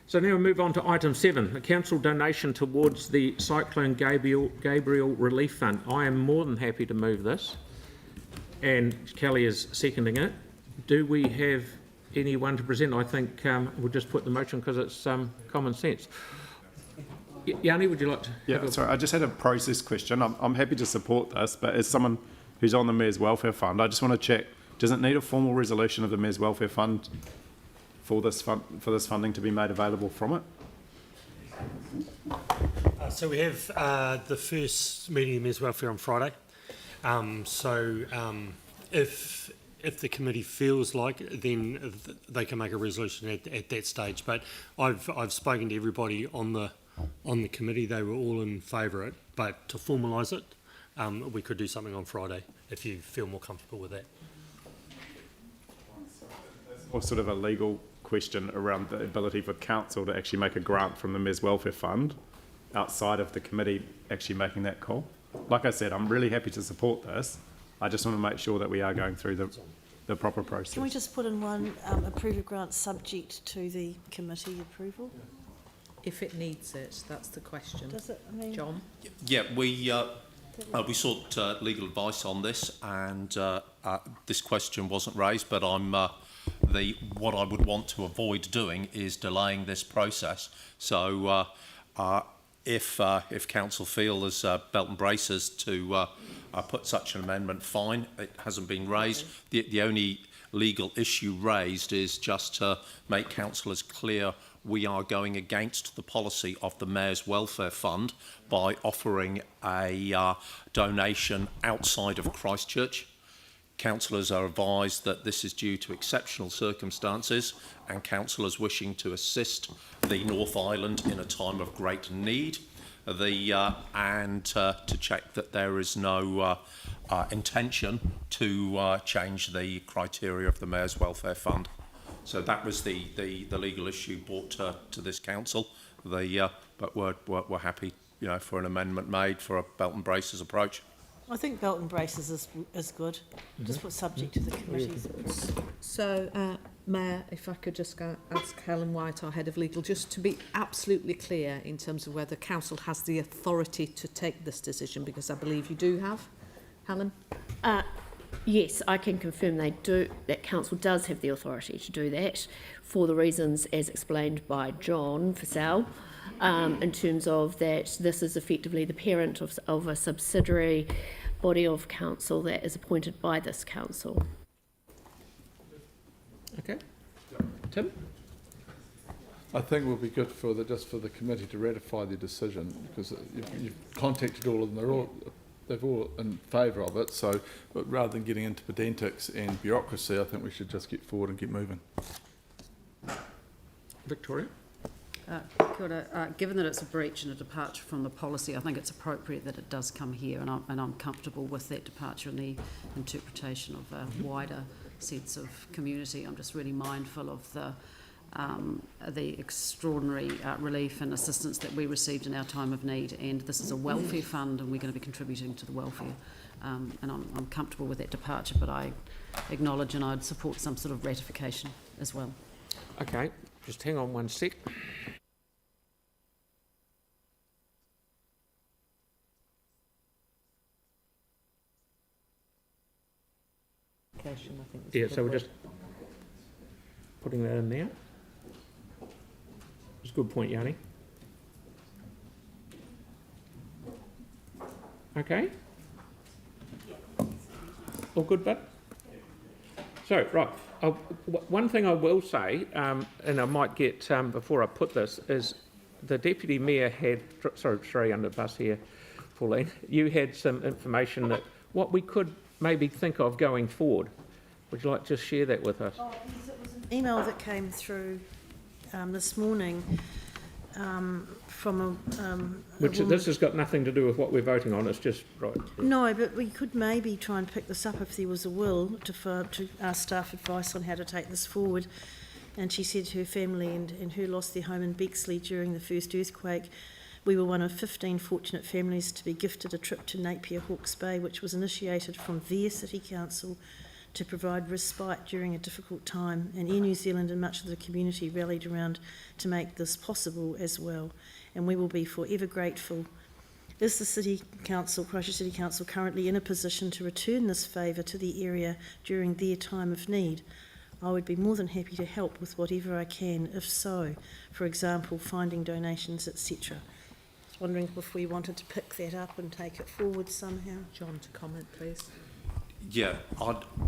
So now we move on to item 7, a council donation towards the Cyclone Gabrielle Relief Fund. I am more than happy to move this, and Kelly is seconding it. Do we have anyone to present? I think we'll just put the motion because it's common sense. Yanni, would you like to? Yeah, sorry, I just had a process question. I'm happy to support this, but as someone who's on the Mayor's Welfare Fund, I just want to check, does it need a formal resolution of the Mayor's Welfare Fund for this funding to be made available from it? So we have the first meeting of Mayor's Welfare on Friday. If the committee feels like it, then they can make a resolution at that stage. But I've spoken to everybody on the committee; they were all in favour of it. But to formalise it, we could do something on Friday if you feel more comfortable with that. Or sort of a legal question around the ability for council to actually make a grant from the Mayor's Welfare Fund outside of the committee actually making that call. Like I said, I'm really happy to support this. I just want to make sure that we are going through the proper process. Can we just put in one, approve a grant subject to the committee approval? If it needs it, that's the question. Does it? I mean, John? Yeah, we sought legal advice on this, and this question wasn't raised, but what I would want to avoid doing is delaying this process. So if council feel as belt and braces to put such an amendment, fine. It hasn't been raised. The only legal issue raised is just to make councillors clear we are going against the policy of the Mayor's Welfare Fund by offering a donation outside of Christchurch. Councillors are advised that this is due to exceptional circumstances and councillors wishing to assist the North Island in a time of great need. And to check that there is no intention to change the criteria of the Mayor's Welfare Fund. So that was the legal issue brought to this council. But we're happy, for an amendment made for a belt and braces approach. I think belt and braces is good. Just put subject to the committees. So, Mayor, if I could just ask Helen White, our Head of Legal, just to be absolutely clear in terms of whether Council has the authority to take this decision, because I believe you do have. Helen? Yes, I can confirm that Council does have the authority to do that for the reasons as explained by John Fussell, in terms of that this is effectively the parent of a subsidiary body of council that is appointed by this council. Okay. Tim? I think it would be good for the committee to ratify the decision, because you've contacted all of them. They're all in favour of it. So, but rather than getting into pedantics and bureaucracy, I think we should just get forward and get moving. Victoria? Kia ora. Given that it's a breach and a departure from the policy, I think it's appropriate that it does come here, and I'm comfortable with that departure and the interpretation of a wider sense of community. I'm just really mindful of the extraordinary relief and assistance that we received in our time of need, and this is a welfare fund and we're going to be contributing to the welfare, and I'm comfortable with that departure, but I acknowledge and I'd support some sort of ratification as well. Okay, just hang on one sec. Yeah, so we're just putting that in there. It's a good point, Yanni. Okay. All good, bud? So, right. One thing I will say, and I might get, before I put this, is the Deputy Mayor had, sorry, under the bus here, Pauline, you had some information that what we could maybe think of going forward. Would you like to just share that with us? Oh, yes, it was an email that came through this morning from a Which this has got nothing to do with what we're voting on, it's just, right. No, but we could maybe try and pick this up if there was a will to ask staff advice on how to take this forward. And she said her family and her lost their home in Bexley during the first earthquake. We were one of 15 fortunate families to be gifted a trip to Napier Hawke's Bay, which was initiated from their city council to provide respite during a difficult time, and Air New Zealand and much of the community rallied around to make this possible as well, and we will be forever grateful. Is the City Council, Christchurch City Council, currently in a position to return this favour to the area during their time of need? I would be more than happy to help with whatever I can, if so, for example, finding donations, etc. Wondering if we wanted to pick that up and take it forward somehow. John, to comment, please. Yeah,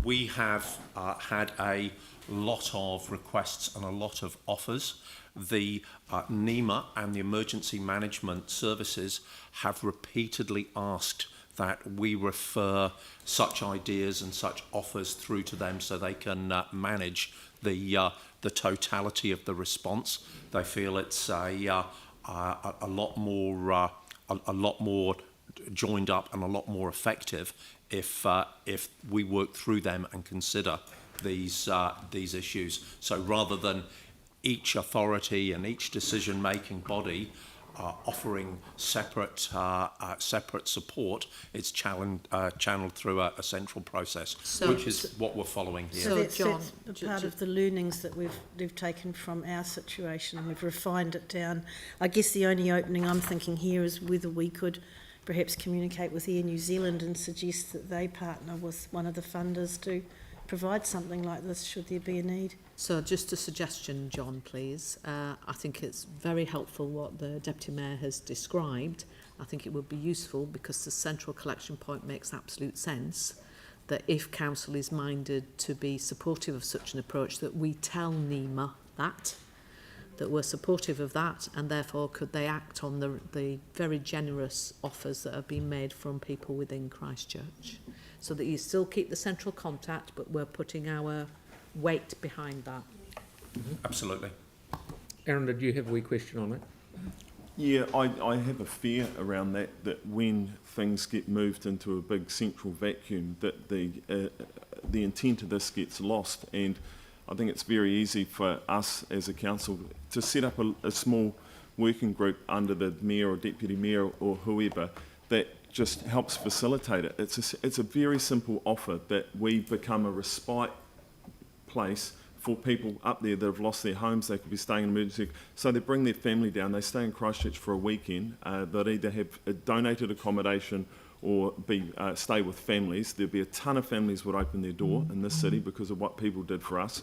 we have had a lot of requests and a lot of offers. The NEMA and the Emergency Management Services have repeatedly asked that we refer such ideas and such offers through to them so they can manage the totality of the response. They feel it's a lot more joined up and a lot more effective if we work through them and consider these issues. So rather than each authority and each decision-making body offering separate support, it's channeled through a central process, which is what we're following here. So that's John, part of the learnings that we've taken from our situation, and we've refined it down. I guess the only opening I'm thinking here is whether we could perhaps communicate with Air New Zealand and suggest that they partner with one of the funders to provide something like this should there be a need. So just a suggestion, John, please. I think it's very helpful what the Deputy Mayor has described. I think it would be useful, because the central collection point makes absolute sense, that if Council is minded to be supportive of such an approach, that we tell NEMA that we're supportive of that, and therefore could they act on the very generous offers that have been made from people within Christchurch, so that you still keep the central contact, but we're putting our weight behind that. Absolutely. Aaron, did you have a wee question on it? Yeah, I have a fear around that when things get moved into a big central vacuum, that the intent of this gets lost. And I think it's very easy for us as a council to set up a small working group under the mayor or deputy mayor or whoever that just helps facilitate it. It's a very simple offer that we become a respite place for people up there that have lost their homes. They could be staying in emergency, so they bring their family down, they stay in Christchurch for a weekend, they'll either have donated accommodation or stay with families. There'll be a ton of families would open their door in this city because of what people did for us.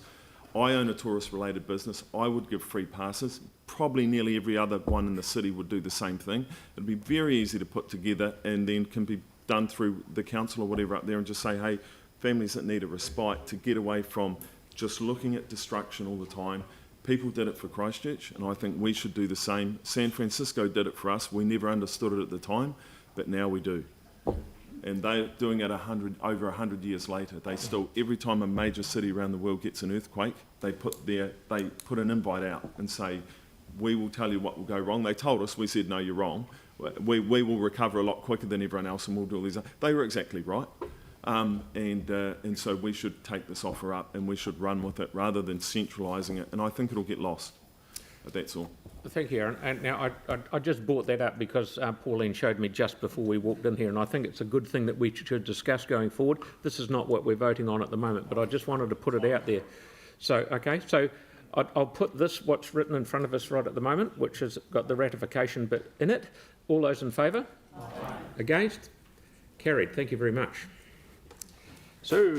I own a tourist related business. I would give free passes. Probably nearly every other one in the city would do the same thing. It'd be very easy to put together, and then can be done through the council or whatever up there, and just say, hey, families that need a respite to get away from just looking at destruction all the time. People did it for Christchurch, and I think we should do the same. San Francisco did it for us. We never understood it at the time, but now we do. And they're doing it over 100 years later. They still, every time a major city around the world gets an earthquake, they put an invite out and say, we will tell you what will go wrong. They told us, we said, no, you're wrong. We will recover a lot quicker than everyone else, and we'll do all these. They were exactly right. And so we should take this offer up, and we should run with it rather than centralising it. And I think it'll get lost. But that's all. Thank you, Aaron. And now I just brought that up because Pauline showed me just before we walked in here, and I think it's a good thing that we should discuss going forward. This is not what we're voting on at the moment, but I just wanted to put it out there. So, okay, so I'll put this, what's written in front of us right at the moment, which has got the ratification bit in it. All those in favour? Aye. Against? Carried. Thank you very much. So